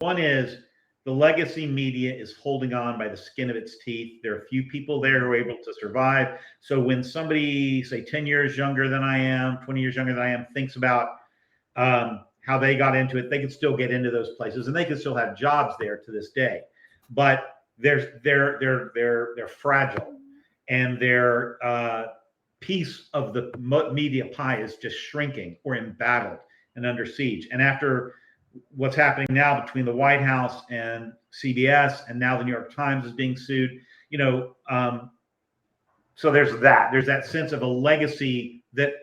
One is the legacy media is holding on by the skin of its teeth. There are a few people there who are able to survive. So when somebody, say 10 years younger than I am, 20 years younger than I am, thinks about how they got into it, they can still get into those places and they can still have jobs there to this day. But they're fragile, and their piece of the media pie is just shrinking or embattled and under siege. And after what's happening now between the White House and CBS, and now the New York Times is being sued, so there's that sense of a legacy that,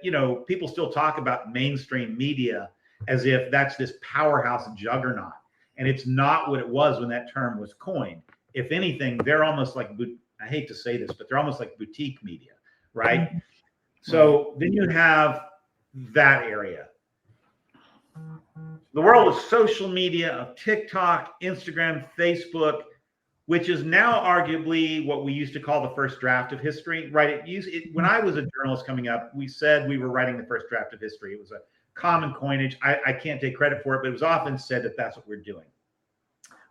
people still talk about mainstream media as if that's this powerhouse juggernaut. And it's not what it was when that term was coined. If anything, they're almost like, I hate to say this, but they're almost like boutique media, right? So then you have that area. The world of social media, of TikTok, Instagram, Facebook, which is now arguably what we used to call the first draft of history, right? When I was a journalist coming up, we said we were writing the first draft of history. It was a common coinage. I can't take credit for it, but it was often said that that's what we're doing.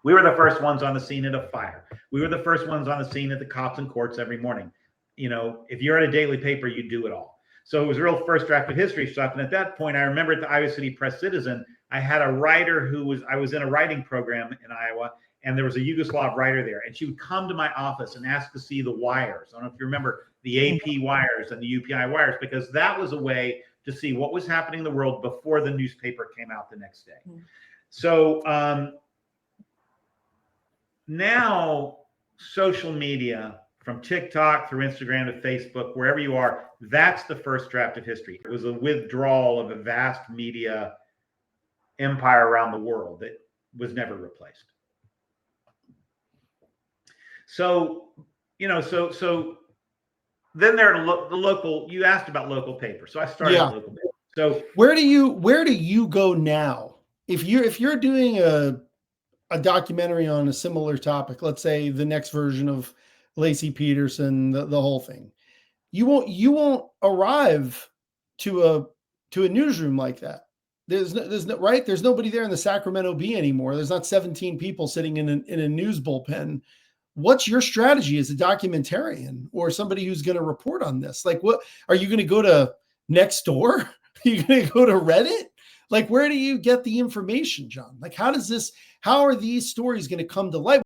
We were the first ones on the scene at a fire. We were the first ones on the scene at the cops and courts every morning. If you're at a daily paper, you do it all. So it was a real first draft of history stuff. And at that point, I remember at the Iowa City Press Citizen, I had a writer I was in a writing program in Iowa, and there was a Yugoslav writer there. And she would come to my office and ask to see the wires. I don't know if you remember the AP wires and the UPI wires, because that was a way to see what was happening in the world before the newspaper came out the next day. So now social media, from TikTok through Instagram to Facebook, wherever you are, that's the first draft of history. It was a withdrawal of a vast media empire around the world that was never replaced. So, so then there are the local, you asked about local papers. So I started local papers. So where do you go now? If you're doing a documentary on a similar topic, let's say the next version of Lacey Peterson, the whole thing, you won't arrive to a newsroom like that. There's nobody there in the Sacramento Bee anymore. There's not 17 people sitting in a news bullpen. What's your strategy as a documentarian or somebody who's going to report on this? Like, what are you going to go to Nextdoor? Are you going to go to Reddit? Like, where do you get the information, John? Like, how are these stories going to come to light?